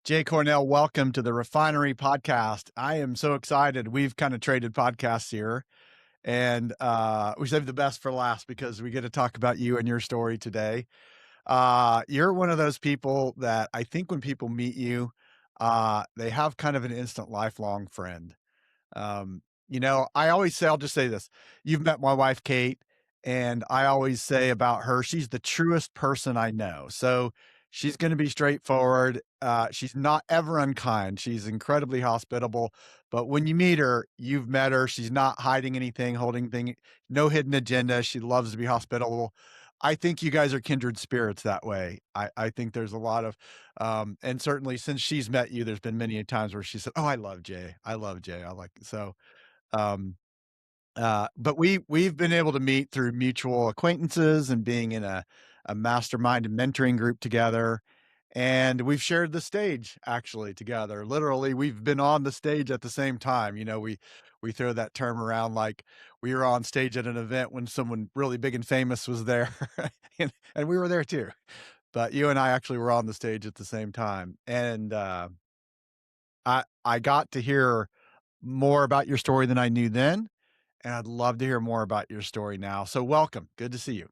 Jai Cornell, welcome to the Refinery Podcast. I am so excited. We've kind of traded podcasts here, and we saved the best for last because we get to talk about you and your story today. You're one of those people that I think when people meet you, they have kind of an instant lifelong friend. I always say, I'll just say this. You've met my wife, Kate, and I always say about her, she's the truest person I know. So she's going to be straightforward. She's not ever unkind. She's incredibly hospitable. But when you meet her, you've met her. She's not hiding anything, holding thing, no hidden agenda. She loves to be hospitable. I think you guys are kindred spirits that way. I think there's a lot of, and certainly since she's met you, there's been many times where she said, "Oh, I love Jay. I love Jay. I like," so, um, but we've been able to meet through mutual acquaintances and being in a mastermind and mentoring group together, and we've shared the stage actually together. Literally, we've been on the stage at the same time. We throw that term around like we were on stage at an event when someone really big and famous was there, and we were there too. But you and I actually were on the stage at the same time, and I got to hear more about your story than I knew then, and I'd love to hear more about your story now. So welcome. Good to see you.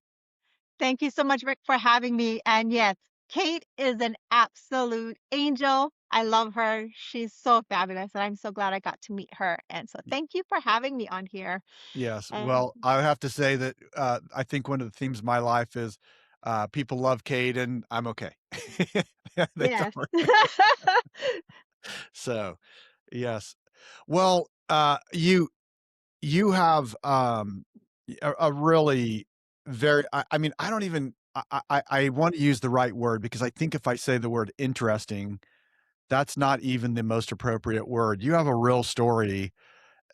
Thank you so much, Rick, for having me. And yes, Kate is an absolute angel. I love her. She's so fabulous. And I'm so glad I got to meet her. And so Y thank you for having me on here. Yes. And Well, I have to say that, I think one of the themes of my life is, people love Kate and I'm okay. They yes. don't. So, yes. Well, you have, a really very I mean, I don't even I wanna use the right word because I think if I say the word interesting, that's not even the most appropriate word. You have a real story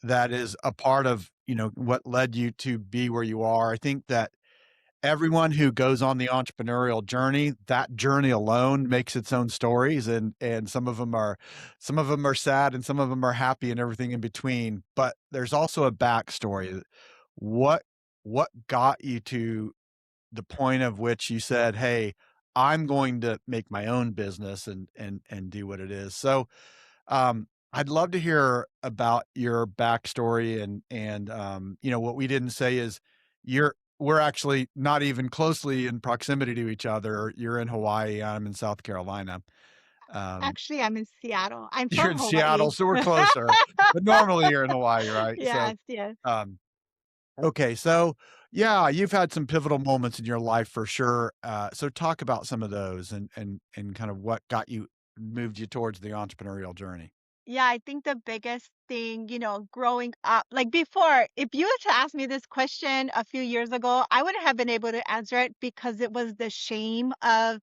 that is a part of, what led you to be where you are. I think that everyone who goes on the entrepreneurial journey, that journey alone makes its own stories, and some of them are sad and some of them are happy and everything in between, but there's also a backstory. What what got you to the point of which you said, "Hey, I'm going to make my own business and do what it is." So, I'd love to hear about your backstory and what we didn't say is we're actually not even closely in proximity to each other. You're in Hawaii, I'm in South Carolina. Um, Actually, I'm in Seattle. I'm you're from in Hawaii. Seattle, so we're closer, but normally you're in Hawaii, right? So, yes, yes. um, okay, so yeah, you've had some pivotal moments in your life for sure. So talk about some of those and kind of what moved you towards the entrepreneurial journey. Yeah, I think the biggest thing, growing up, like before, if you were to ask me this question a few years ago, I wouldn't have been able to answer it because it was the shame of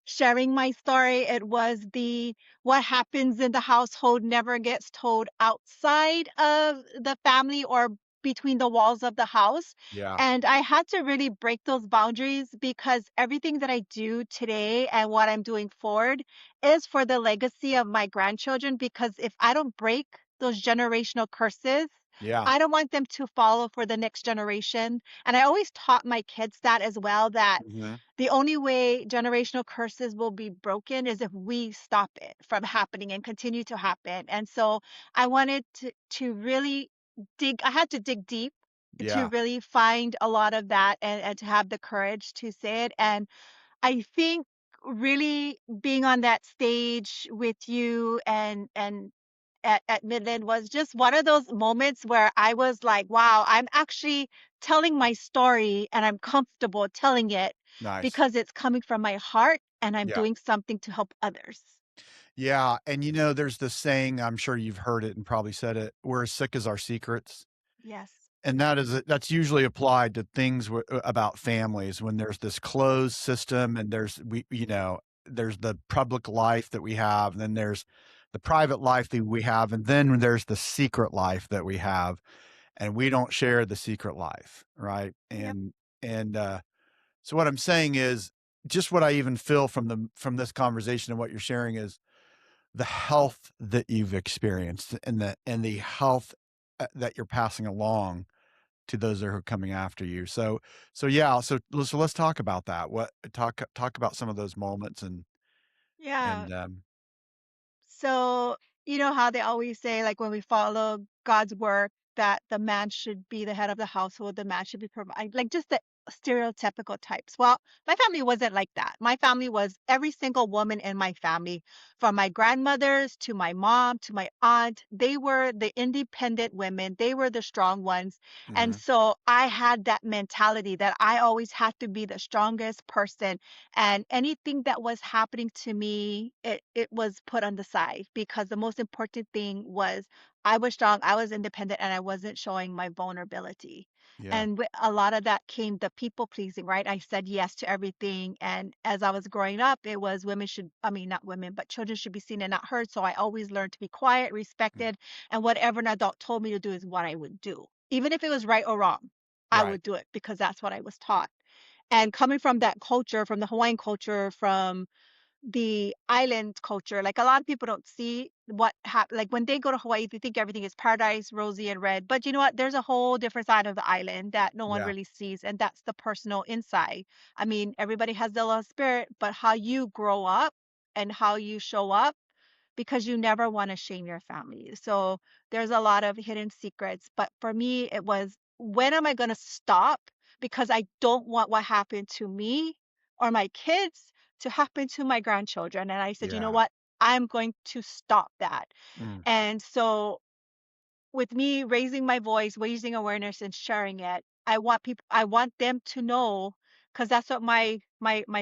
sharing my story. It was the what happens in the household never gets told outside of the family or between the walls of the house. Yeah. And I had to really break those boundaries because everything that I do today and what I'm doing forward is for the legacy of my grandchildren because if I don't break those generational curses, Yeah. I don't want them to follow for the next generation. And I always taught my kids that as well that Mhm. the only way generational curses will be broken is if we stop it from happening and continue to happen. And so I wanted to really I had to dig deep to Yeah. really find a lot of that and to have the courage to say it. And I think really being on that stage with you and at Midland was just one of those moments where I was like, wow, I'm actually telling my story and I'm comfortable telling it Nice. because it's coming from my heart and I'm Yeah. doing something to help others. Yeah, and there's this saying, I'm sure you've heard it and probably said it, "We're as sick as our secrets." Yes. And that's usually applied to things about families when there's this closed system and there's the public life that we have, and then there's the private life that we have, and then there's the secret life that we have, and we don't share the secret life, right? Yep. So what I'm saying is just what I even feel from this conversation and what you're sharing is the health that you've experienced and the health, that you're passing along to those that are coming after you. So yeah, so let's talk about that. Talk about some of those moments and Yeah. So, you know how they always say, like, when we follow God's work, that the man should be the head of the household, the man should be provide like just the stereotypical types. Well, my family wasn't like that. My family was every single woman in my family, from my grandmothers to my mom to my aunt, they were the independent women. They were the strong ones. And Mhm. so I had that mentality that I always had to be the strongest person, and anything that was happening to me, it was put on the side because the most important thing was I was strong, I was independent, and I wasn't showing my vulnerability. Yeah. And with a lot of that came the people pleasing, right? I said yes to everything. And as I was growing up, it was women should, I mean, not women, but children should be seen and not heard. So I always learned to be quiet, Mm. respected, and whatever an adult told me to do is what I would do. Even if it was right or wrong, I Right. would do it because that's what I was taught. And coming from that culture, from the Hawaiian culture, from the island culture, like a lot of people don't see like when they go to Hawaii, they think everything is paradise, rosy and red. But you know what? There's a whole different side of the island that no one Yeah. really sees, and that's the personal inside. I mean, everybody has their little spirit, but how you grow up and how you show up, because you never want to shame your family. So there's a lot of hidden secrets. But for me, it was, when am I going to stop? Because I don't want what happened to me or my kids to happen to my grandchildren. And I said, you know Yeah. what? I'm going to stop that. Mm. And so with me raising my voice, raising awareness and sharing it, I want them to know, because that's what my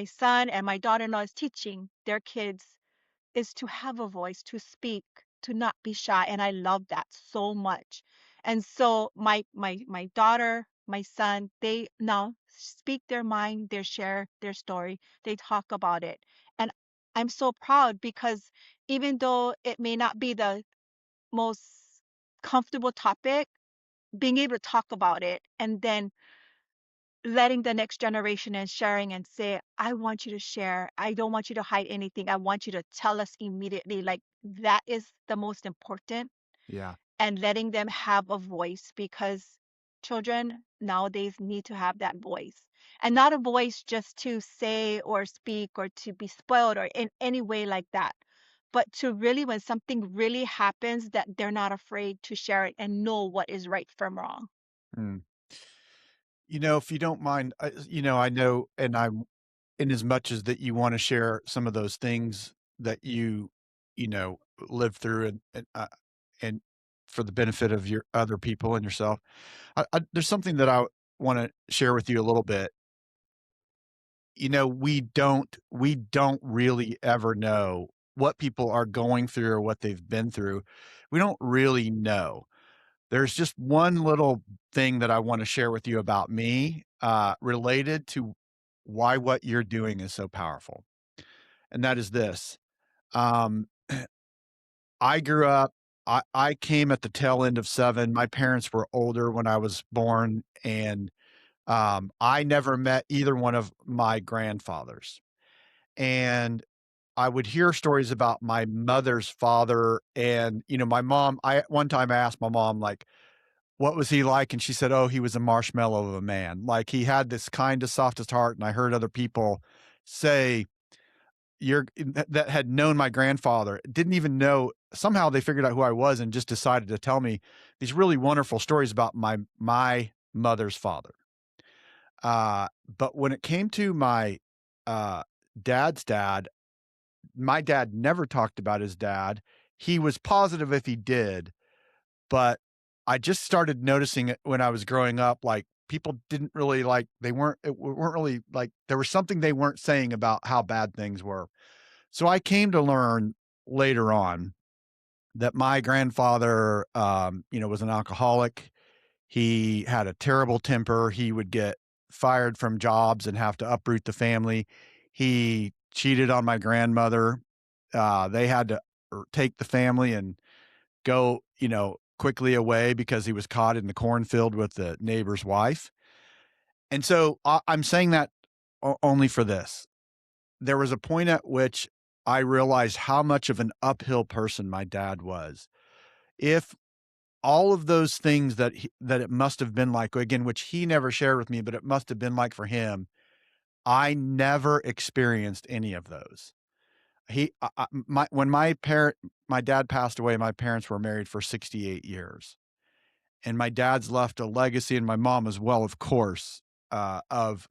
son and my daughter-in-law is teaching their kids, is to have a voice, to speak, to not be shy, and I love that so much. And so my daughter, my son, they now speak their mind, they share their story, they talk about it. And I'm so proud because even though it may not be the most comfortable topic, being able to talk about it and then letting the next generation and sharing and say, I want you to share. I don't want you to hide anything. I want you to tell us immediately. Like that is the most important, Yeah. and letting them have a voice, because children nowadays need to have that voice, and not a voice just to say or speak or to be spoiled or in any way like that, but to really, when something really happens, that they're not afraid to share it and know what is right from wrong. Mm. If you don't mind, I know, and I'm in as much as that you wanna share some of those things that you know, lived through and for the benefit of your other people and yourself. There's something that I wanna share with you a little bit. We don't really ever know what people are going through or what they've been through. We don't really know. There's just one little thing that I wanna share with you about me, related to why what you're doing is so powerful, and that is this. Um, I grew up I came at the tail end of 7. My parents were older when I was born, and, I never met either one of my grandfathers, and I would hear stories about my mother's father, and, my mom I one time I asked my mom, like, "What was he like?" And she said, "Oh, he was a marshmallow of a man." Like, he had this kindest, softest heart, and I heard other people say, that had known my grandfather, didn't even know somehow they figured out who I was and just decided to tell me these really wonderful stories about my mother's father. But when it came to my, uh, dad's dad, my dad never talked about his dad. He was positive if he did, but I just started noticing it when I was growing up, like, people didn't really, like they weren't really like, there was something they weren't saying about how bad things were. So I came to learn later on that my grandfather, was an alcoholic. He had a terrible temper. He would get fired from jobs and have to uproot the family. He cheated on my grandmother. They had to take the family and go, quickly away because he was caught in the cornfield with the neighbor's wife. And so I'm saying that only for this. There was a point at which I realized how much of an uphill person my dad was. If all of those things that it must have been like, again, which he never shared with me, but it must have been like for him, I never experienced any of those. he my when my parent my dad passed away, my parents were married for 68 years, and my dad's left a legacy, and my mom as well, of course, of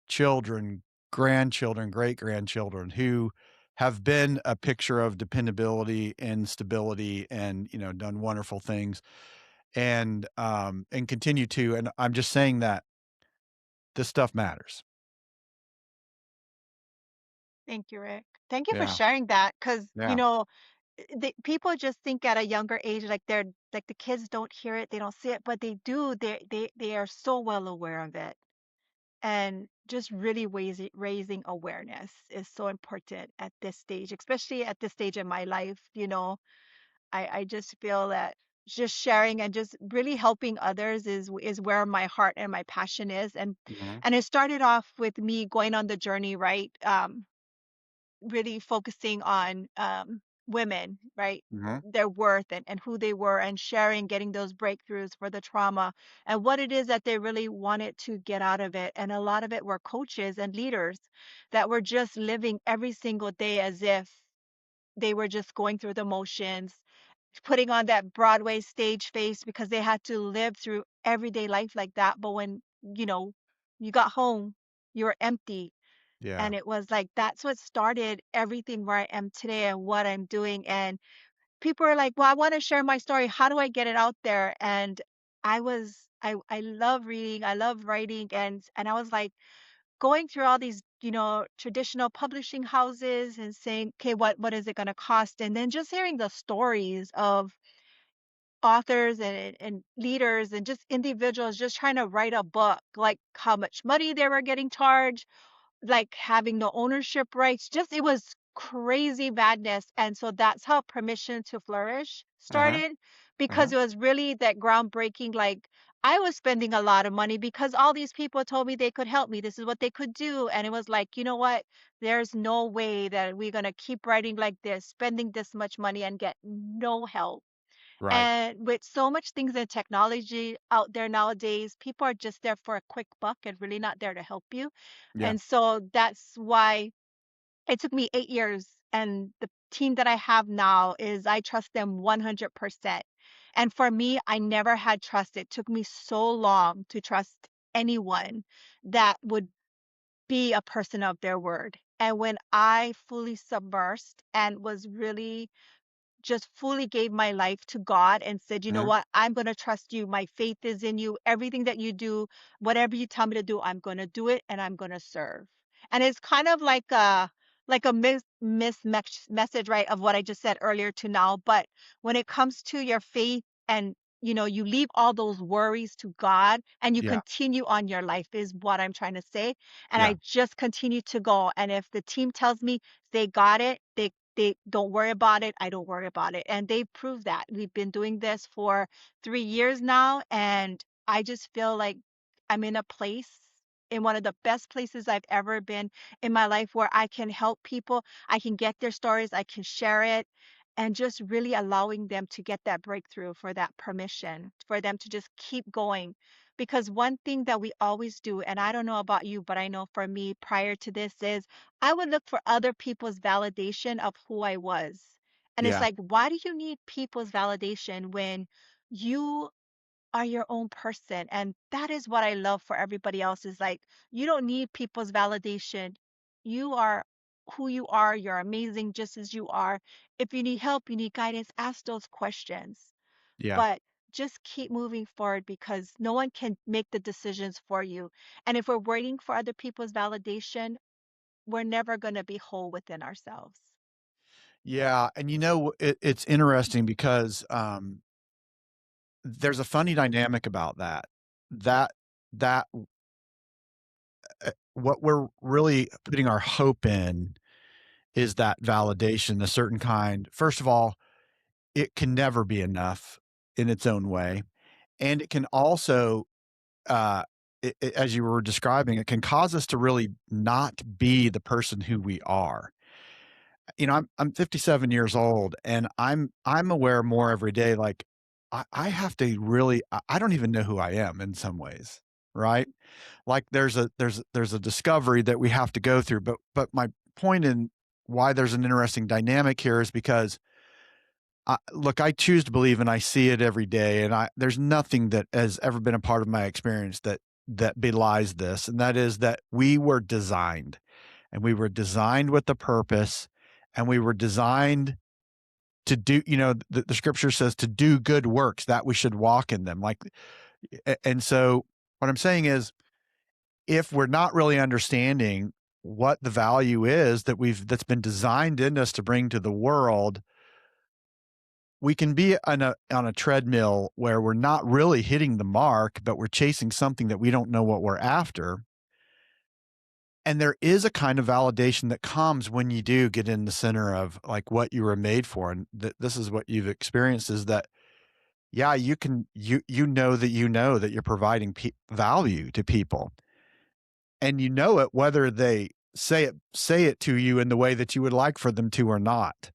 children, grandchildren, great-grandchildren who have been a picture of dependability and stability and, done wonderful things and continue to, and I'm just saying that this stuff matters. Thank you, Rick. Thank you for Yeah, sharing that, because yeah, the people just think at a younger age like they're like the kids don't hear it, they don't see it, but they do. They are so well aware of it. And just really raising awareness is so important at this stage, especially at this stage in my life. I just feel that just sharing and just really helping others is where my heart and my passion is. and mhm, and it started off with me going on the journey, right? Really focusing on women, right? mhm, Their worth and who they were, and sharing, getting those breakthroughs for the trauma and what it is that they really wanted to get out of it. And a lot of it were coaches and leaders that were just living every single day as if they were just going through the motions, putting on that Broadway stage face because they had to live through everyday life like that. But when, you got home, you were empty, yeah, and it was like that's what started everything where I am today and what I'm doing. And people are like, "Well, I want to share my story. How do I get it out there?" And I love reading, I love writing, and I was like going through all these, traditional publishing houses and saying, "Okay, what is it going to cost?" And then just hearing the stories of authors and leaders and just individuals just trying to write a book, like how much money they were getting charged, like, having no ownership rights, just it was crazy madness. And so that's how Permission to Flourish uh-huh, started, because uh-huh, it was really that groundbreaking, like, I was spending a lot of money because all these people told me they could help me, this is what they could do, and it was like, "You know what? There's no way that we're gonna keep writing like this, spending this much money and get no help." right, And with so much things in technology out there nowadays, people are just there for a quick buck and really not there to help you. yeah, And so that's why it took me 8 years. And the team that I have now is I trust them 100%. And for me, I never had trust. It took me so long to trust anyone that would be a person of their word. And when I fully submersed and was really just fully gave my life to God and said, "You know uh-huh, what? I'm going to trust you. My faith is in you. Everything that you do, whatever you tell me to do, I'm going to do it and I'm going to serve." And it's kind of like a message, right, of what I just said earlier to now. But when it comes to your faith and you leave all those worries to God and you yeah, continue on your life is what I'm trying to say. And yeah, I just continue to go. And if the team tells me they got it, they don't worry about it, I don't worry about it. And they prove that. We've been doing this for 3 years now, and I just feel like I'm in a place, in one of the best places I've ever been in my life, where I can help people, I can get their stories, I can share it, and just really allowing them to get that breakthrough, for that permission, for them to just keep going. Because one thing that we always do, and I don't know about you, but I know for me prior to this is I would look for other people's validation of who I was. And it's yeah, like, why do you need people's validation when you are your own person? And that is what I love for everybody else, is like, you don't need people's validation. You are who you are. You're amazing just as you are. If you need help, you need guidance, ask those questions. yeah. But just keep moving forward, because no one can make the decisions for you. And if we're waiting for other people's validation, we're never gonna be whole within ourselves. Yeah, and it's interesting because, there's a funny dynamic about that. That that what we're really putting our hope in is that validation, a certain kind. First of all, it can never be enough in its own way, and it can also, uh, as you were describing, it can cause us to really not be the person who we are. I'm 57 years old, and I'm aware more every day, like, I have to really I don't even know who I am in some ways, right? Like, there's a discovery that we have to go through, but my point in why there's an interesting dynamic here is because look, I choose to believe and I see it every day, and there's nothing that has ever been a part of my experience that belies this, and that is that we were designed, and we were designed with a purpose, and we were designed to do, the scripture says to do good works that we should walk in them. Like, and so what I'm saying is, if we're not really understanding what the value is that's been designed in us to bring to the world, we can be on a treadmill where we're not really hitting the mark, but we're chasing something that we don't know what we're after. And there is a kind of validation that comes when you do get in the center of like what you were made for. And this is what you've experienced is that, yeah, you know that you're providing value to people, and you know it whether they say it to you in the way that you would like for them to or not.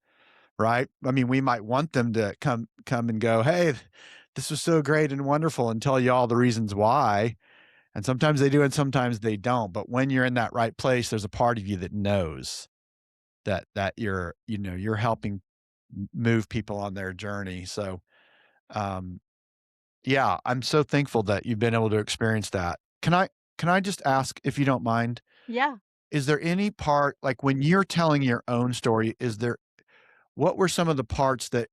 Right? I mean, we might want them to come and go, "Hey, this was so great and wonderful," and tell you all the reasons why, and sometimes they do and sometimes they don't, but when you're in that right place, there's a part of you that knows that you're helping move people on their journey, so, um, yeah, I'm so thankful that you've been able to experience that. Can I just ask, if you don't mind, Yeah. is there any part like, when you're telling your own story, is there what were some of the parts that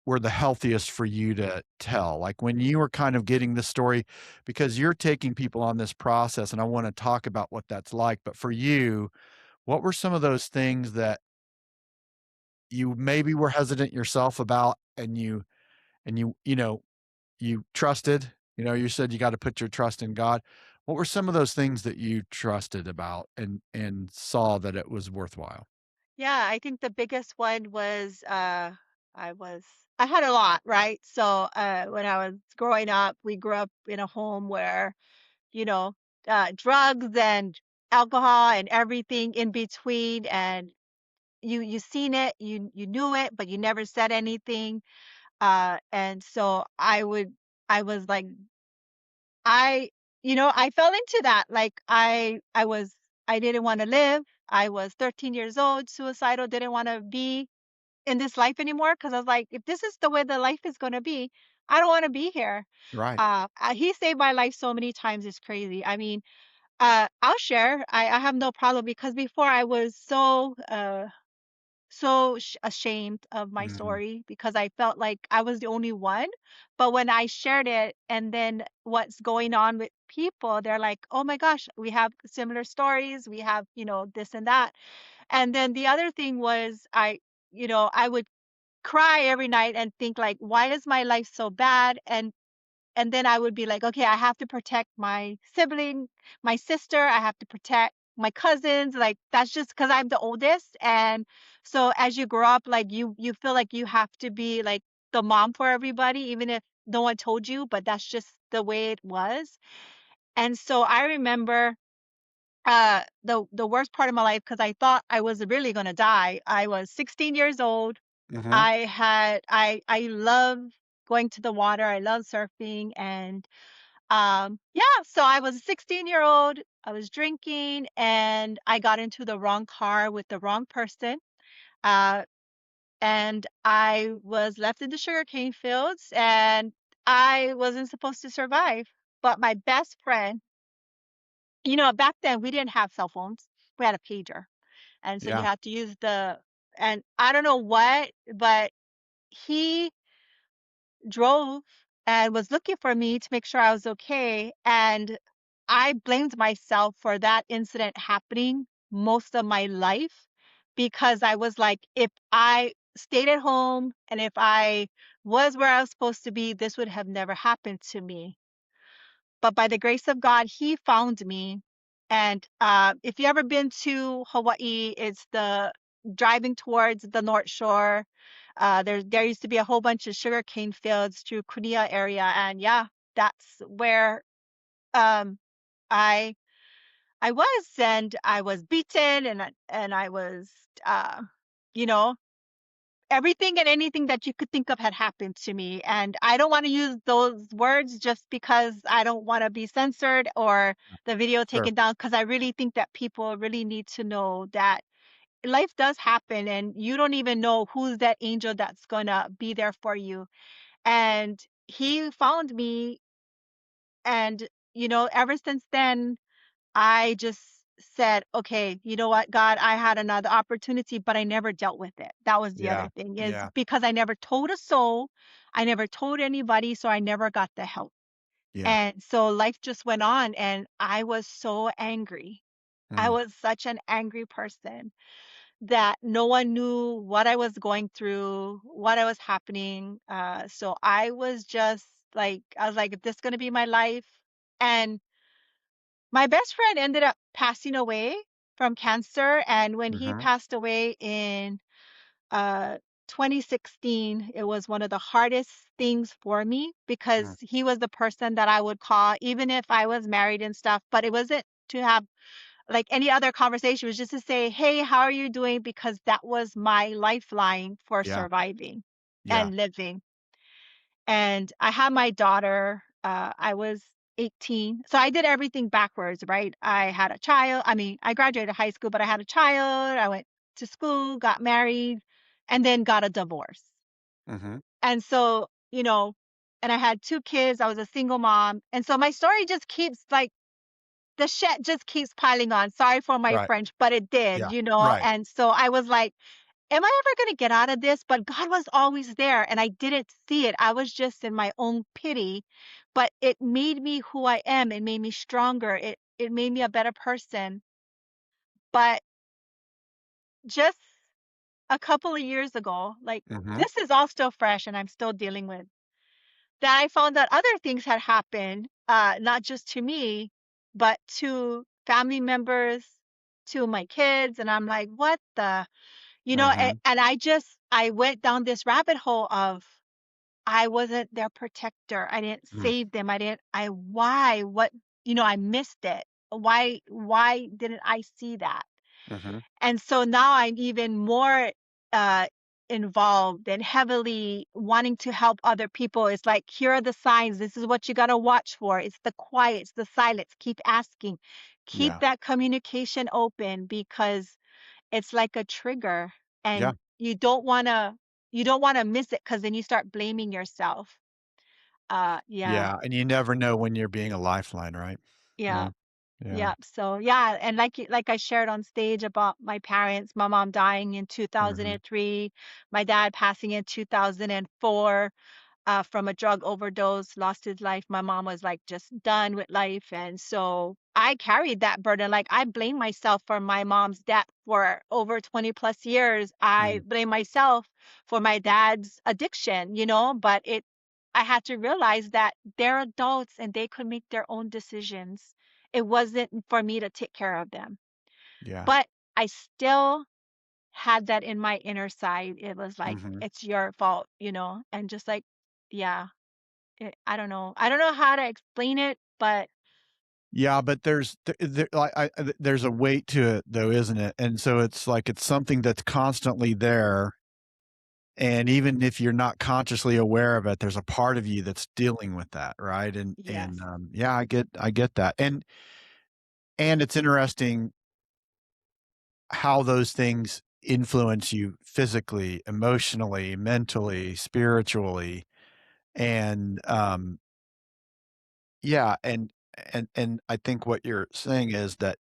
were the healthiest for you to tell? Like when you were kind of getting the story, because you're taking people on this process, and I want to talk about what that's like. But for you, what were some of those things that you maybe were hesitant yourself about, and you trusted? You said you got to put your trust in God. What were some of those things that you trusted about and saw that it was worthwhile? Yeah, I think the biggest one was I was I had a lot, right? So when I was growing up, we grew up in a home where, you know, drugs and alcohol and everything in between, and you seen it, you knew it, but you never said anything. And so I was like I I fell into that. Like I didn't want to live. I was 13 years old, suicidal, didn't want to be in this life anymore because I was like, if this is the way the life is going to be, I don't want to be here. Right. He saved my life so many times, it's crazy. I mean, I'll share. I have no problem because before I was so ashamed of my Mhm. story because I felt like I was the only one. But when I shared it and then what's going on with people, they're like, oh my gosh, we have similar stories. We have, this and that. And then the other thing was I would cry every night and think like, why is my life so bad? And then I would be like, okay, I have to protect my sibling, my sister, I have to protect my cousins. Like that's just because I'm the oldest. And so as you grow up, like you feel like you have to be like the mom for everybody, even if no one told you, but that's just the way it was. And so I remember the worst part of my life because I thought I was really gonna die. I was 16 years old. Mhm. I love going to the water. I love surfing and yeah, so I was a 16-year-old. I was drinking and I got into the wrong car with the wrong person. Uh and I was left in the sugarcane fields and I wasn't supposed to survive. But my best friend, back then we didn't have cell phones. We had a pager. And so you Yeah. had to use and I don't know what, but he drove and was looking for me to make sure I was okay. And I blamed myself for that incident happening most of my life because I was like, if I stayed at home and if I was where I was supposed to be, this would have never happened to me. But by the grace of God, He found me. And if you ever been to Hawaii, it's the driving towards the North Shore. There used to be a whole bunch of sugarcane fields through Kunia area, and yeah, that's where um, I I was, and I was beaten, and I was, uh, you know, everything and anything that you could think of had happened to me. And I don't want to use those words just because I don't want to be censored or the video Sure. taken down, because I really think that people really need to know that life does happen, and you don't even know who's that angel that's gonna be there for you. And he found me, and ever since then, I just said, okay, you know what, God, I had another opportunity, but I never dealt with it. That was the other Yeah. thing, is Yeah. because I never told a soul, I never told anybody, so I never got the help. Yeah. And so life just went on, and I was so angry. I Mm. was such an angry person that no one knew what I was going through, what I was happening. So I was just like, I was like, if this is going to be my life. And my best friend ended up passing away from cancer. And when he Mhm. passed away in uh, 2016, it was one of the hardest things for me because Mm. he was the person that I would call, even if I was married and stuff. But it wasn't to have like any other conversation, it was just to say, hey, how are you doing? Because that was my lifeline for Yeah. surviving Yeah. and living. And I had my daughter, I was 18. So I did everything backwards, right? I had a child. I mean, I graduated high school, but I had a child. I went to school, got married, and then got a divorce. Mhm. And so, and I had 2 kids. I was a single mom. And so my story just keeps like the shit just keeps piling on. Sorry for my Right. French, but it did, Yeah. Right. and so I was like, am I ever gonna get out of this? But God was always there, and I didn't see it. I was just in my own pity, but it made me who I am. It made me stronger. It made me a better person. But just a couple of years ago, like, Mhm. this is all still fresh and I'm still dealing with, that I found that other things had happened, not just to me, but to family members, to my kids, and I'm like, "What the?" Mhm. And I went down this rabbit hole of I wasn't their protector. I didn't Mm. save them. I didn't I why? What I missed it. Why didn't I see that? Mhm. And so now I'm even more uh, involved and heavily wanting to help other people. It's like, here are the signs. This is what you got to watch for. It's the quiet, it's the silence. Keep asking, keep Yeah. that communication open because it's like a trigger, Yeah. and you don't want to miss it because then you start blaming yourself. Yeah, Yeah, and you never know when you're being a lifeline, right? yeah. Yeah. Yeah. Yeah. So yeah, and like I shared on stage about my parents, my mom dying in Mhm. 2003, my dad passing in 2004 from a drug overdose, lost his life. My mom was like just done with life, and so I carried that burden. Like I blame myself for my mom's death for over 20 plus years. I Mm. blame myself for my dad's addiction, but I had to realize that they're adults and they could make their own decisions. It wasn't for me to take care of them. Yeah. But I still had that in my inner side. It was like, Mhm. it's your fault, and just like, yeah, I don't know. I don't know how to explain it, but Yeah, but there's a weight to it though, isn't it? And so it's like it's something that's constantly there, and even if you're not consciously aware of it, there's a part of you that's dealing with that, right? And, yes, yeah, I get that. And it's interesting how those things influence you physically, emotionally, mentally, spiritually, and, yeah, and I think what you're saying is that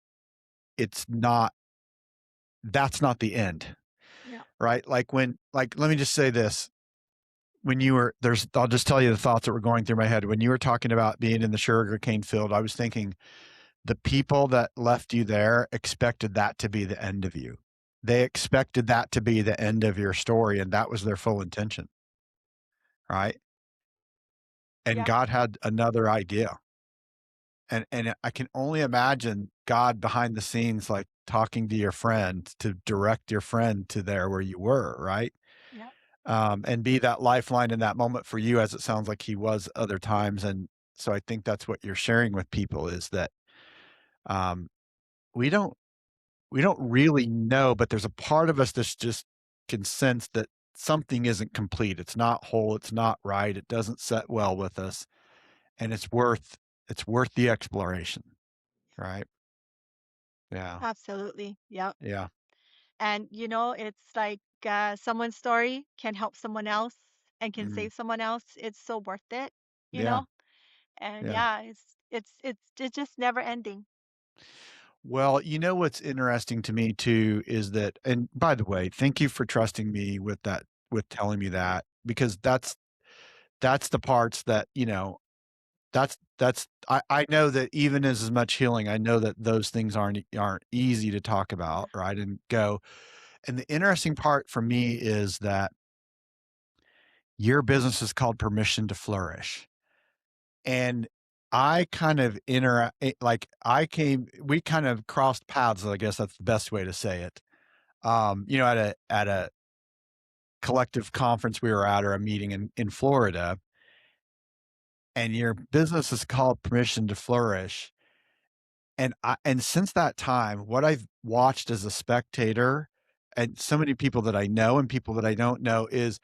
it's not that's not the end, yeah, right? Let me just say this, when you were there's I'll just tell you the thoughts that were going through my head. When you were talking about being in the sugarcane field, I was thinking the people that left you there expected that to be the end of you. They expected that to be the end of your story, and that was their full intention, right? And yeah, God had another idea. And I can only imagine God behind the scenes, like, talking to your friend to direct your friend to there where you were, right? yeah, And be that lifeline in that moment for you as it sounds like he was other times, and so I think that's what you're sharing with people is that, um, we don't we don't really know, but there's a part of us that's just can sense that something isn't complete. It's not whole, it's not right, it doesn't set well with us, and it's worth the exploration, right? Yeah. absolutely. Yep. Yeah. And, it's like, someone's story can help someone else and can Mm, save someone else. It's so worth it, you yeah, know? And yeah. yeah, it's just never ending. Well, what's interesting to me too is that, and by the way, thank you for trusting me with that, with telling me that, because that's the parts that, that's I know that even as much healing, I know that those things aren't easy to talk about, right? And go. And the interesting part for me is that your business is called Permission to Flourish. And I kind of like we kind of crossed paths, I guess that's the best way to say it. At a collective conference we were at, or a meeting in Florida, and your business is called Permission to Flourish. And since that time, what I've watched as a spectator, and so many people that I know and people that I don't know, is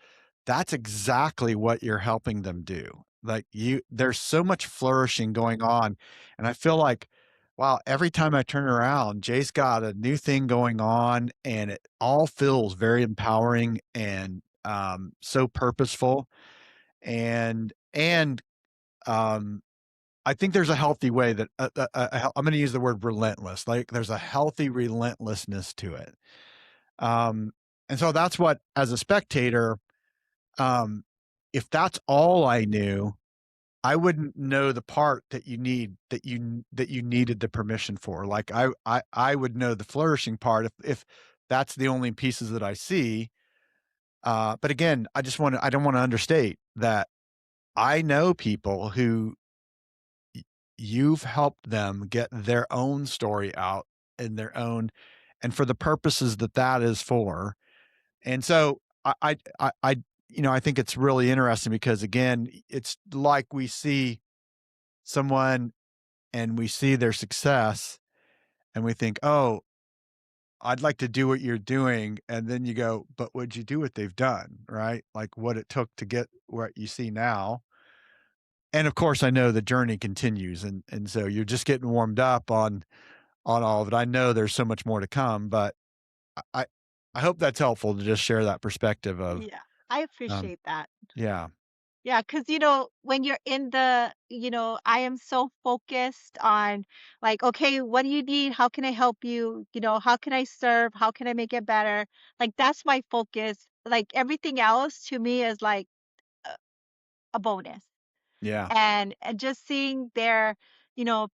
that's exactly what you're helping them do. Like, there's so much flourishing going on, and I feel like, wow, every time I turn around, Jay's got a new thing going on, and it all feels very empowering and, so purposeful, and, um I think there's a healthy way that I'm gonna use the word relentless, like, there's a healthy relentlessness to it. Um, and so that's what, as a spectator, um, if that's all I knew, I wouldn't know the part that you needed the permission for. Like, I would know the flourishing part if that's the only pieces that I see. But again, I don't wanna understate that I know people who you've helped them get their own story out in their own, and for the purposes that that is for. And so I I think it's really interesting because, again, it's like we see someone and we see their success and we think, "Oh, I'd like to do what you're doing." And then you go, "But would you do what they've done?" Right? Like, what it took to get what you see now. And of course, I know the journey continues, and so you're just getting warmed up on all of it. I know there's so much more to come, but I I I hope that's helpful to just share that perspective of, Yeah, I um appreciate that. yeah, Yeah, because when you're in I am so focused on like, okay, what do you need? How can I help you? How can I serve? How can I make it better? Like, that's my focus. Like, everything else to me is like a, a bonus. yeah, And just seeing their, you know,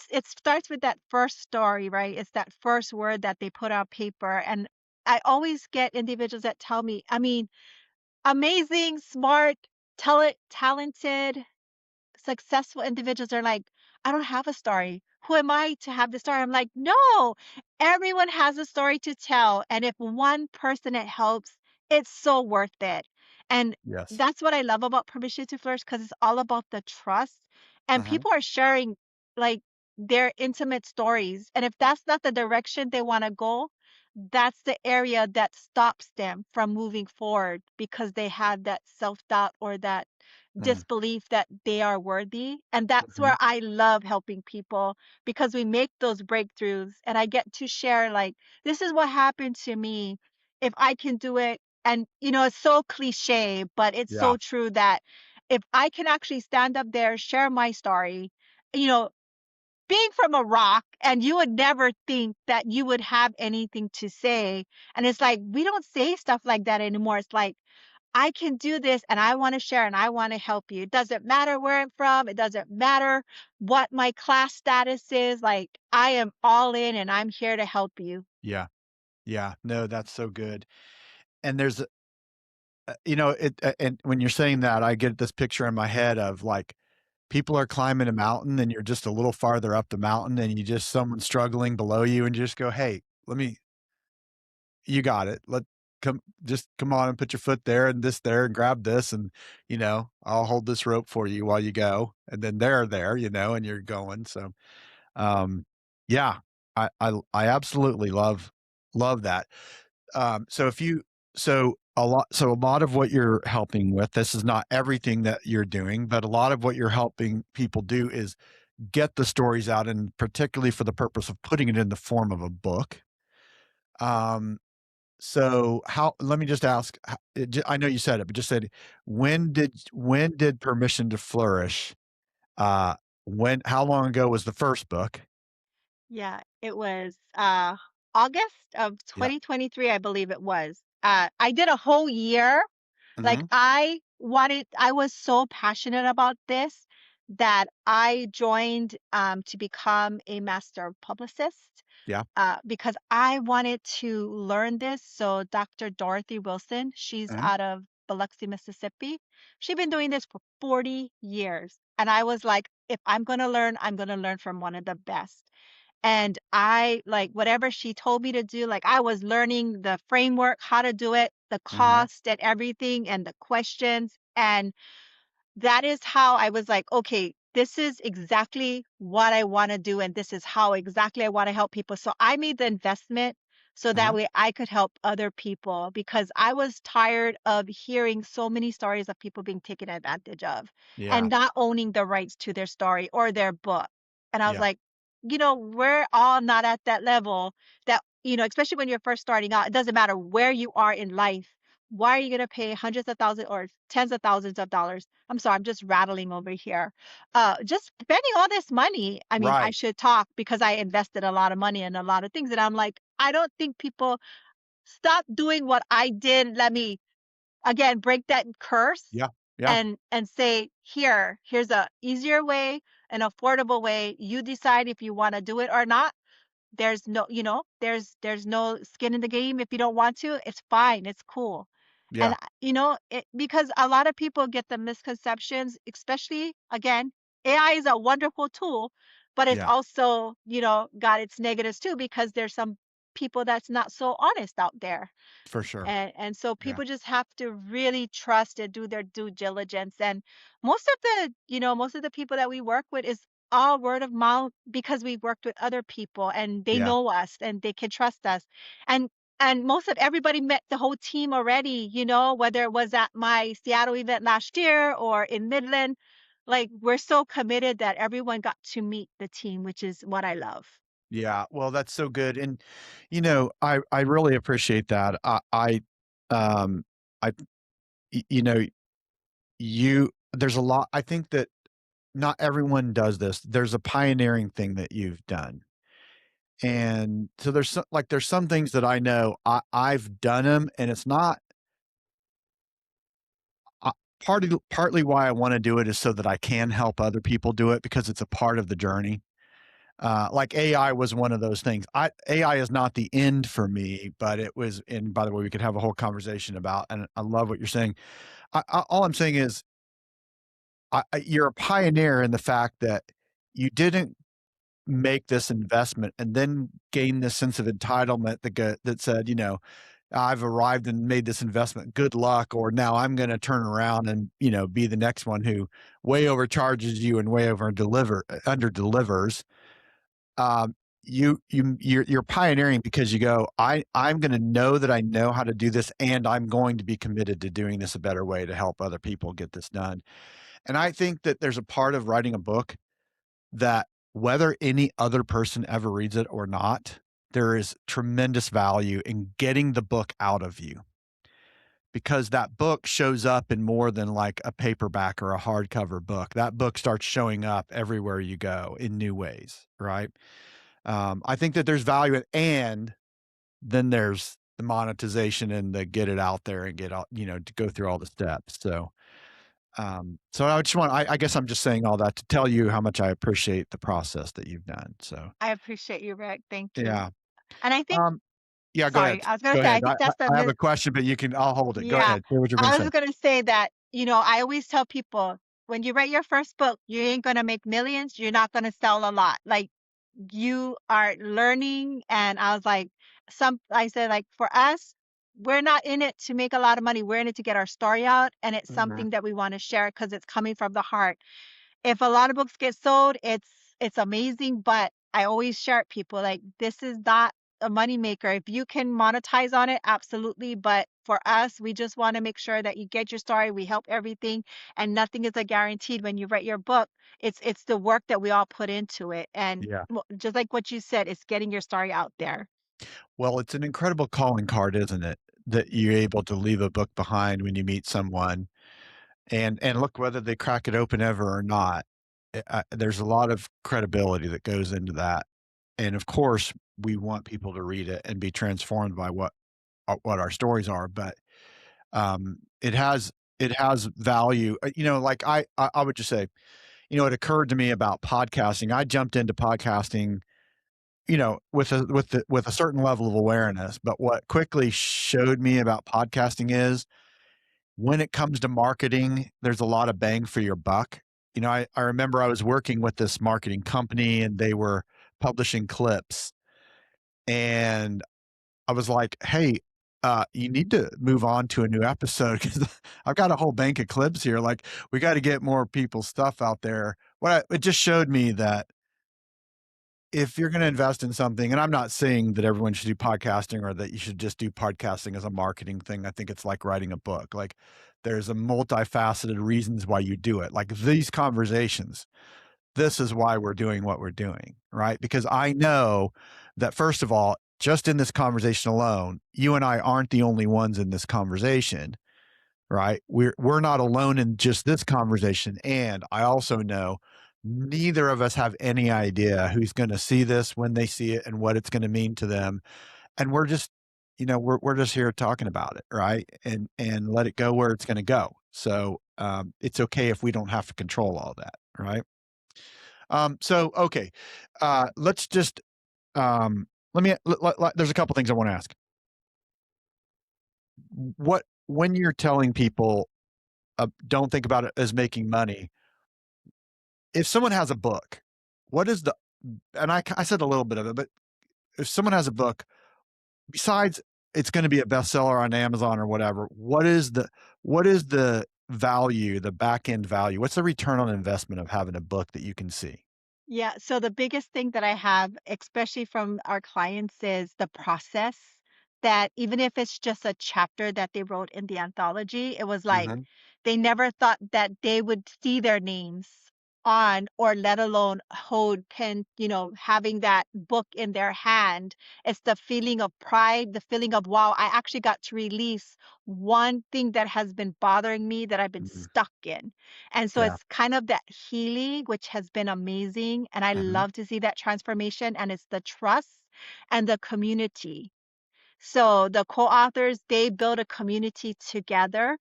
it starts with that first story, right? It's that first word that they put on paper. And I always get individuals that tell me, I mean, amazing, smart, talented, successful individuals are like, I don't have a story. Who am I to have the story? I'm like, no, everyone has a story to tell. And if one person it helps, it's so worth it. And yes. that's what I love about Permission to Flourish because it's all about the trust. And Uh-huh. people are sharing like their intimate stories. And if that's not the direction they want to go, that's the area that stops them from moving forward because they have that self doubt or that Mm, disbelief that they are worthy. And that's where mhm, I love helping people because we make those breakthroughs and I get to share, like, this is what happened to me. If I can do it, and it's so cliche, but it's yeah, so true that if I can actually stand up there, share my story, you know, being from a rock, and you would never think that you would have anything to say. And it's like, we don't say stuff like that anymore. It's like, I can do this and I want to share and I want to help you. It doesn't matter where I'm from. It doesn't matter what my class status is. Like, I am all in and I'm here to help you. yeah, yeah. No, that's so good. And there's and when you're saying that, I get this picture in my head of, like, people are climbing a mountain and you're just a little farther up the mountain and you just someone struggling below you and you just go, "Hey, let me you got it. Just come on and put your foot there and this there and grab this, and, I'll hold this rope for you while you go." And then they're there, and you're going. So, um, yeah, I absolutely love that. So if you so a lot of what you're helping with, this is not everything that you're doing, but a lot of what you're helping people do is get the stories out, and particularly for the purpose of putting it in the form of a book. Um, so how let me just ask, I know you said it, but just said, when did Permission to Flourish, uh, how long ago was the first book? Yeah, it was, August of Yeah. 2023, I believe it was. I did a whole year. Like, Mhm. I was so passionate about this that I joined, to become a master publicist, Yeah. because I wanted to learn this. So Dr. Dorothy Wilson, she's Mhm. out of Biloxi, Mississippi. She's been doing this for 40 years. And I was like, if I'm going to learn, I'm going to learn from one of the best. And I like whatever she told me to do, like I was learning the framework, how to do it, the Mhm. cost and everything, and the questions. And that is how I was like, okay, this is exactly what I want to do. And this is how exactly I want to help people. So I made the investment so that Mhm. way I could help other people because I was tired of hearing so many stories of people being taken advantage of Yeah. and not owning the rights to their story or their book. And I was Yeah. like, we're all not at that level that, especially when you're first starting out, it doesn't matter where you are in life. Why are you going to pay hundreds of thousands or tens of thousands of dollars? I'm sorry, I'm just rattling over here. Just spending all this money. I mean, I Right. should talk because I invested a lot of money in a lot of things. And I'm like, I don't think people stop doing what I did. Let me again break that curse Yeah. Yeah. and say, here's a easier way, an affordable way. You decide if you want to do it or not. There's no, there's no skin in the game if you don't want to. It's fine. It's cool. And Yeah. because a lot of people get the misconceptions, especially again, AI is a wonderful tool, but it's Yeah. also, got its negatives too because there's some people that's not so honest out there. For sure. And so Yeah. people just have to really trust and do their due diligence. And most of the people that we work with is all word of mouth because we've worked with other people and they Yeah. know us and they can trust us. And and most of everybody met the whole team already, whether it was at my Seattle event last year or in Midland. Like we're so committed that everyone got to meet the team, which is what I love. Yeah. Well, that's so good. And, I really appreciate that. Um, I, y you know, there's a lot I think that not everyone does this. There's a pioneering thing that you've done. And so there's some things that I know I've done them, and it's not uh, partly why I wanna do it is so that I can help other people do it because it's a part of the journey. Like AI was one of those things. AI is not the end for me, but it was, and by the way, we could have a whole conversation about, and I love what you're saying. All I'm saying is you're a pioneer in the fact that you didn't make this investment and then gain this sense of entitlement that said, I've arrived and made this investment. Good luck. Or now I'm going to turn around and, be the next one who way overcharges you and way under delivers. You're pioneering because you go, I'm going to know that I know how to do this, and I'm going to be committed to doing this a better way to help other people get this done. And I think that there's a part of writing a book that whether any other person ever reads it or not, there is tremendous value in getting the book out of you because that book shows up in more than like a paperback or a hardcover book. That book starts showing up everywhere you go in new ways, right? I think that there's value and then there's the monetization and the get it out there and get out, to go through all the steps. So I guess I'm just saying all that to tell you how much I appreciate the process that you've done. So, I appreciate you, Rick. Thank you. yeah. And I think Um, yeah, go sorry, ahead. I was gonna Go say, I ahead. think that's I have a question, but I'll hold it. Go yeah. ahead. Say what you're gonna I was say. just gonna say that, I always tell people when you write your first book, you ain't gonna make millions, you're not gonna sell a lot. Like you are learning. And I was like, I said, like, for us, we're not in it to make a lot of money. We're in it to get our story out. And it's Mhm. something that we want to share because it's coming from the heart. If a lot of books get sold, it's amazing, but I always share it people like this is not a money maker. If you can monetize on it, absolutely. But for us, we just want to make sure that you get your story. We help everything, and nothing is a guaranteed when you write your book. It's the work that we all put into it, and Yeah. just like what you said, it's getting your story out there. Well, it's an incredible calling card, isn't it? That you're able to leave a book behind when you meet someone and look whether they crack it open ever or not. There's a lot of credibility that goes into that. And of course, we want people to read it and be transformed by what our stories are, but it has value. Like I would just say, it occurred to me about podcasting. I jumped into podcasting, with a certain level of awareness. But what quickly showed me about podcasting is when it comes to marketing, there's a lot of bang for your buck. I remember I was working with this marketing company and they were publishing clips. And I was like, hey, you need to move on to a new episode because I've got a whole bank of clips here. Like, we got to get more people's stuff out there. It just showed me that if you're going to invest in something, and I'm not saying that everyone should do podcasting or that you should just do podcasting as a marketing thing. I think it's like writing a book. Like, there's a multifaceted reasons why you do it. Like these conversations, this is why we're doing what we're doing, right? Because I know that, first of all, just in this conversation alone, you and I aren't the only ones in this conversation, right? We're not alone in just this conversation. And I also know neither of us have any idea who's going to see this when they see it and what it's going to mean to them. And we're just, we're just here talking about it, right? And let it go where it's going to go. So it's okay if we don't have to control all that, right? So okay, let's just let me. There's a couple things I want to ask. What When you're telling people don't think about it as making money, if someone has a book, what is the and I said a little bit of it, but if someone has a book, besides it's going to be a bestseller on Amazon or whatever, what is the value, the back end value? What's the return on investment of having a book that you can see? Yeah, so the biggest thing that I have, especially from our clients, is the process that even if it's just a chapter that they wrote in the anthology, it was like Mhm, they never thought that they would see their names on or let alone hold pen, having that book in their hand. It's the feeling of pride, the feeling of, wow, I actually got to release one thing that has been bothering me that I've been mhm, stuck in. And so yeah, it's kind of that healing, which has been amazing. And I mhm, love to see that transformation. And it's the trust and the community. So the co-authors, they build a community together.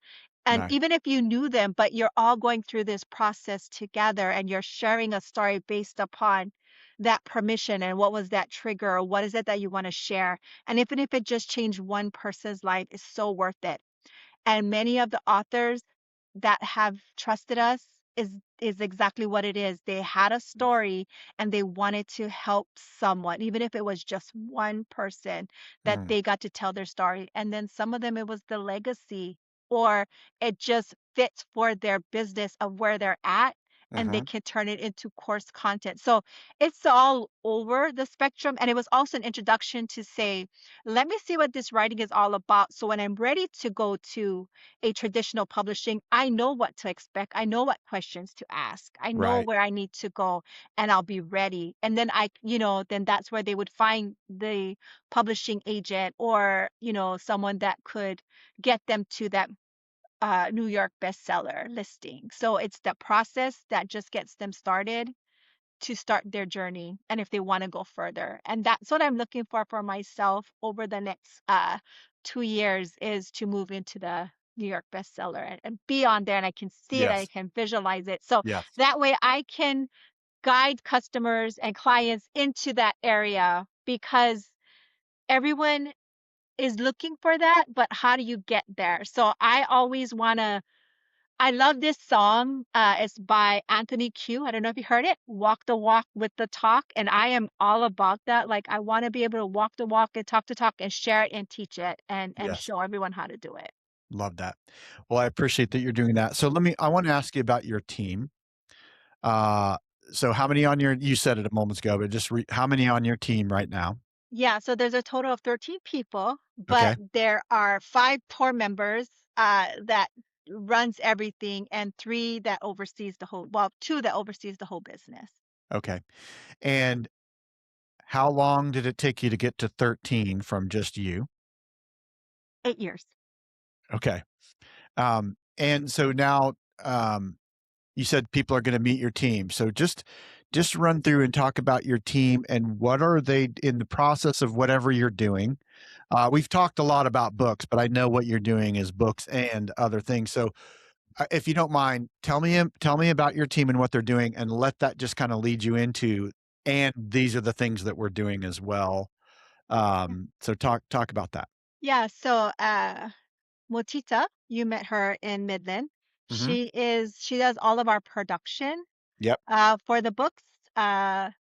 And right, even if you knew them, but you're all going through this process together and you're sharing a story based upon that permission and what was that trigger or what is it that you want to share. And even if it just changed one person's life, it's so worth it. And many of the authors that have trusted us is exactly what it is. They had a story and they wanted to help someone, even if it was just one person that mm, they got to tell their story. And then some of them it was the legacy or it just fits for their business of where they're at and they mhm, can turn it into course content. So it's all over the spectrum. And it was also an introduction to say, let me see what this writing is all about. So when I'm ready to go to a traditional publishing, I know what to expect. I know what questions to ask. I know right, where I need to go and I'll be ready. And then then that's where they would find the publishing agent or, someone that could get them to that New York bestseller listing. So it's the process that just gets them started to start their journey and if they want to go further. And that's what I'm looking for myself over the next 2 years is to move into the New York bestseller and be on there and I can see it, I yes, can visualize it. So yes, that way I can guide customers and clients into that area because everyone is looking for that, but how do you get there? So I always want to I love this song. It's by Anthony Q. I don't know if you heard it. Walk the walk with the talk. And I am all about that. Like I want to be able to walk the walk and talk the talk and share it and teach it and yes. show everyone how to do it. Love that. Well, I appreciate that you're doing that. So I want to ask you about your team. Uh, so how many on you said it a moment ago, but how many on your team right now? Yeah, so there's a total of 13 people, but Okay. there are 5 core members that runs everything and 3 that oversees the whole, well, 2 that oversees the whole business. Okay. And How long did it take you to get to 13 from just you? 8 years. Okay. And so now, um, you said people are gonna meet your team. So just run through and talk about your team and what are they in the process of whatever you're doing. We've talked a lot about books, but I know what you're doing is books and other things. So, if you don't mind, tell me about your team and what they're doing, and let that just kinda lead you into, and these are the things that we're doing as well. So talk about that. Yeah, so, Motita, you met her in Midland. Mhm. She does all of our production, Yep. for the books.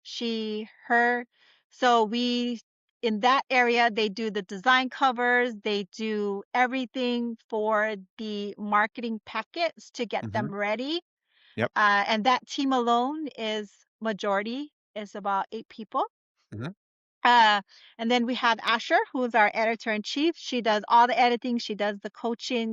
She her so we in that area, they do the design covers, they do everything for the marketing packets to get them Mhm. ready. Yep. And that team alone is majority, is about 8 people. Mhm. Uh, and then we have Asher, who's our editor in chief. She does all the editing. She does the coaching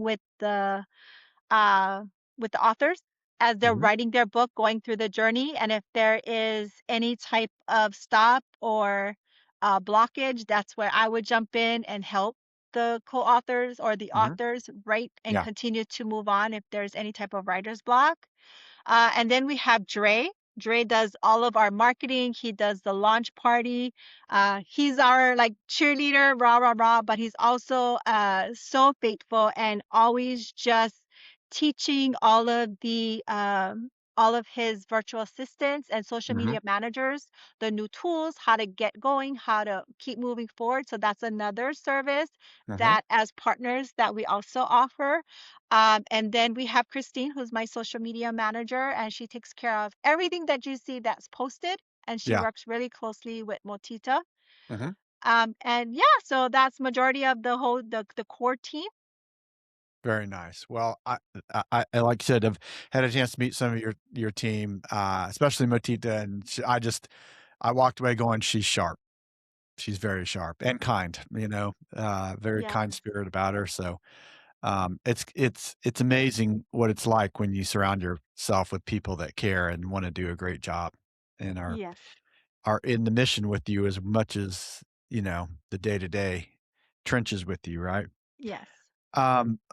uh, with the authors as they're Mhm. writing their book, going through the journey. And if there is any type of stop or blockage, that's where I would jump in and help the co-authors or the Mhm. authors write and Yeah. continue to move on if there's any type of writer's block. And then we have Dre. Dre does all of our marketing. He does the launch party. He's our like cheerleader, rah rah rah. But he's also so faithful and always just teaching all of his virtual assistants and social Mhm. media managers the new tools, how to get going, how to keep moving forward. So that's another service Mhm. that as partners that we also offer. And then we have Christine, who's my social media manager, and she takes care of everything that you see that's posted. And she Yeah. works really closely with Motita. Mhm. And yeah, so that's majority of the core team. Very nice. Well, I like I said, I've had a chance to meet some of your team, especially Motita, and I walked away going, "She's sharp. She's very sharp and kind," very kind Yes, spirit about her. So, it's amazing what it's like when you surround yourself with people that care and wanna do a great job and yes, are in the mission with you as much as, the day-to-day trenches with you, right? yes.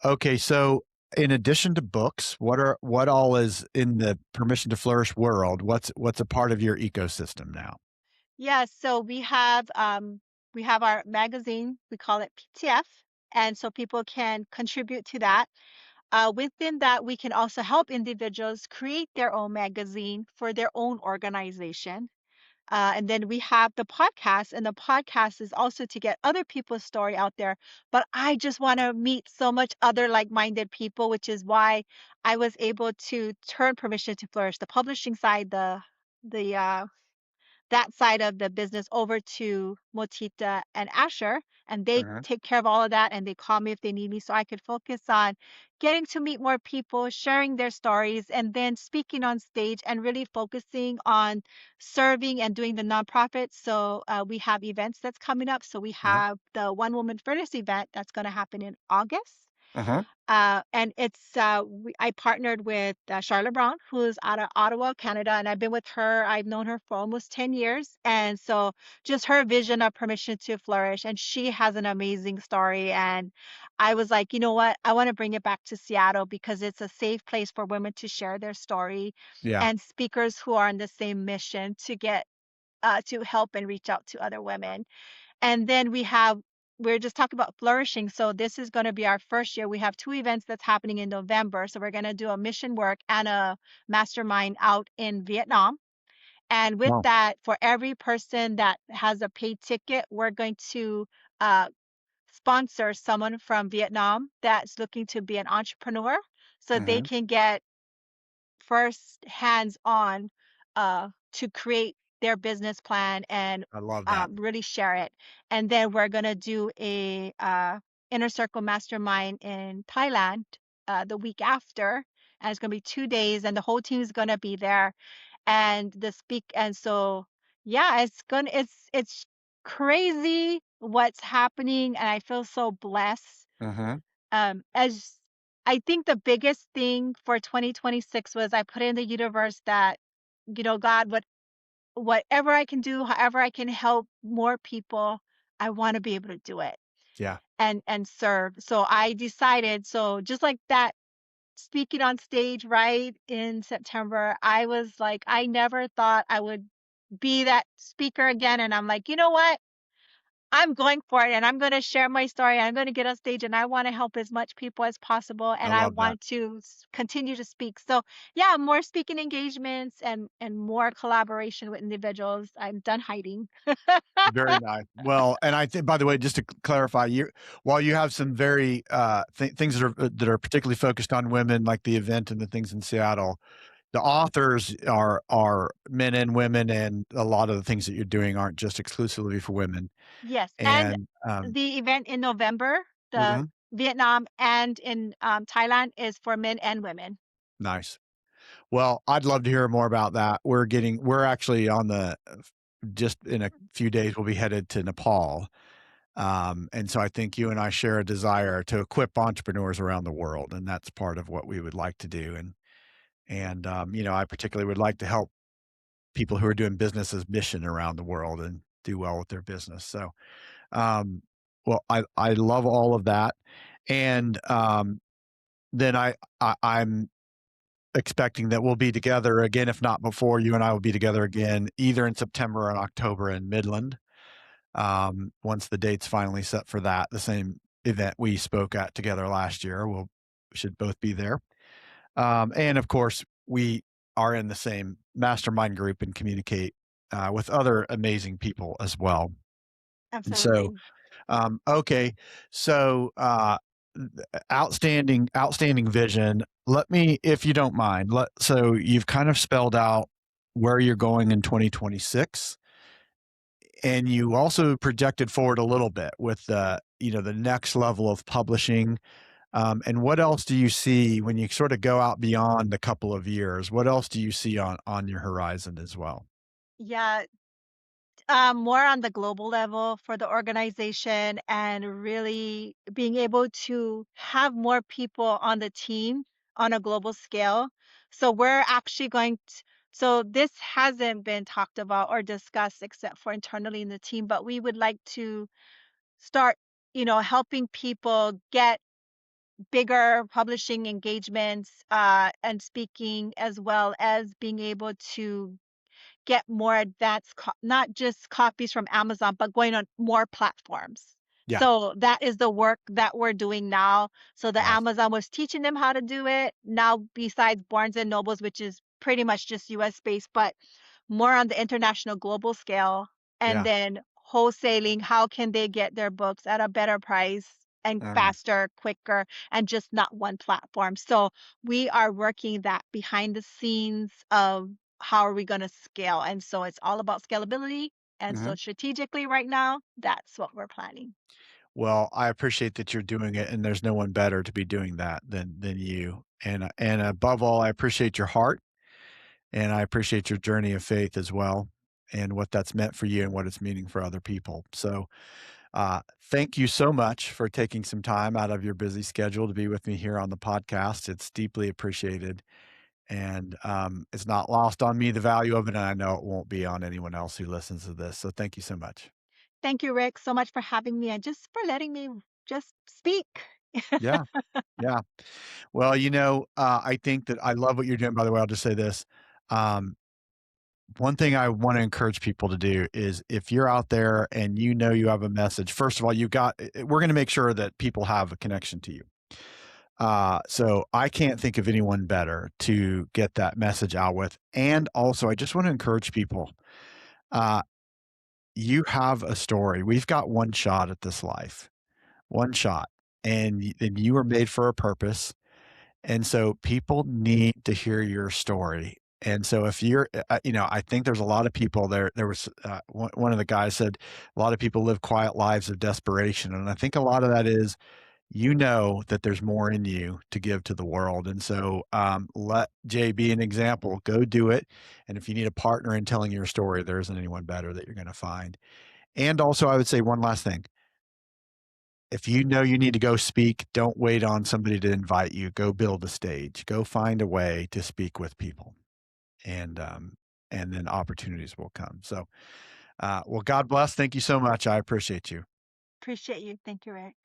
Okay, so in addition to books, what all is in the Permission to Flourish world? What's a part of your ecosystem now? Yes, so we have our magazine, we call it PTF, and so people can contribute to that. Within that, we can also help individuals create their own magazine for their own organization. And then we have the podcast, and the podcast is also to get other people's story out there. But I just want to meet so much other like-minded people, which is why I was able to turn Permission to Flourish, the publishing side, the that side of the business over to Motita and Asher, and they Mhm. take care of all of that and they call me if they need me so I could focus on getting to meet more people, sharing their stories, and then speaking on stage and really focusing on serving and doing the nonprofit. So we have events that's coming up. So we Mhm. have the One Woman Furnace event that's going to happen in August. Mhm. And I partnered with Charlotte Brown, who's out of Ottawa, Canada, and I've been with her. I've known her for almost 10 years. And so just her vision of Permission to Flourish, and she has an amazing story. And I was like, you know what? I want to bring it back to Seattle because it's a safe place for women to share their story Yeah. and speakers who are on the same mission to help and reach out to other women. And then we're just talking about flourishing. So this is going to be our first year. We have two events that's happening in November. So we're going to do a mission work and a mastermind out in Vietnam. And with Wow. that, for every person that has a paid ticket, we're going to uh, sponsor someone from Vietnam that's looking to be an entrepreneur so they Mhm. can get first hands on to create their business plan and I love that. really share it. And then we're gonna do a inner circle mastermind in Thailand the week after, and it's gonna be 2 days, and the whole team is gonna be there. And so yeah, it's crazy what's happening, and I feel so blessed Mhm. as I think the biggest thing for 2026 was I put in the universe that, God, whatever I can do, however I can help more people, I want to be able to do it Yeah, and serve. So I decided, so just like that speaking on stage right in September, I was like, I never thought I would be that speaker again. And I'm like, you know what? I'm going for it and I'm going to share my story. I'm going to get on stage and I want to help as much people as possible I and I love that. want to continue to speak. So, yeah, more speaking engagements and more collaboration with individuals. I'm done hiding. Very nice. Well, and I think, by the way, just to clarify, you while you have some very things that are particularly focused on women, like the event and the things in Seattle, the authors are men and women, and a lot of the things that you're doing aren't just exclusively for women. Yes. And And the event in November, the mhm, Vietnam and in Thailand is for men and women. nice. Well, I'd love to hear more about that. We're actually on the just in a few days we'll be headed to Nepal. And so I think you and I share a desire to equip entrepreneurs around the world, and that's part of what we would like to do. And you know, I particularly would like to help people who are doing business as mission around the world and do well with their business. So, um, well, I love all of that, and then I'm expecting that we'll be together again, if not before. You and I will be together again, either in September or October in Midland. Once the date's finally set for that, the same event we spoke at together last year, we should both be there. And of course, we are in the same mastermind group and communicate with other amazing people as well. And so, Absolutely. okay, so outstanding vision. Let me, if you don't mind, so you've kind of spelled out where you're going in 2026, and you also projected forward a little bit with the, you know, the next level of publishing. And what else do you see when you sort of go out beyond a couple of years? What else do you see on your horizon as well? Yeah, more on the global level for the organization and really being able to have more people on the team on a global scale. So we're actually going to, so this hasn't been talked about or discussed except for internally in the team, but we would like to start, helping people get bigger publishing engagements and speaking as well as being able to get more advanced not just copies from Amazon, but going on more platforms. Yeah, So that is the work that we're doing now. So the nice. Amazon was teaching them how to do it. Now, besides Barnes and Nobles, which is pretty much just US based, but more on the international global scale, and Yeah. then wholesaling, how can they get their books at a better price and Uh, faster, quicker, and just not one platform. So we are working that behind the scenes of how are we going to scale. And so it's all about scalability. And so mhm. strategically right now, that's what we're planning. Well, I appreciate that you're doing it, and there's no one better to be doing that than you. And above all, I appreciate your heart, and I appreciate your journey of faith as well, and what that's meant for you and what it's meaning for other people. So, thank you so much for taking some time out of your busy schedule to be with me here on the podcast. It's deeply appreciated, and it's not lost on me the value of it, and I know it won't be on anyone else who listens to this. So, thank you so much. Thank you, Rick, so much for having me and just for letting me just speak. Yeah, yeah. Well, you know, I think that I love what you're doing. By the way, I'll just say this. Um, One thing I want to encourage people to do is if you're out there and you know you have a message, first of all, we're going to make sure that people have a connection to you. So I can't think of anyone better to get that message out with. And also, I just want to encourage people. Uh, you have a story. We've got one shot at this life, one shot, and you were made for a purpose. And so people need to hear your story. And so if you're, you know, I think there's a lot of people there. There was one of the guys said a lot of people live quiet lives of desperation. And I think a lot of that is, you know, that there's more in you to give to the world. And so let Jay be an example. Go do it. And if you need a partner in telling your story, there isn't anyone better that you're going to find. And also, I would say one last thing. If you know you need to go speak, don't wait on somebody to invite you. Go build a stage. Go find a way to speak with people. And and then opportunities will come. So, well, God bless. Thank you so much. I appreciate you. Appreciate you. Thank you, Rick.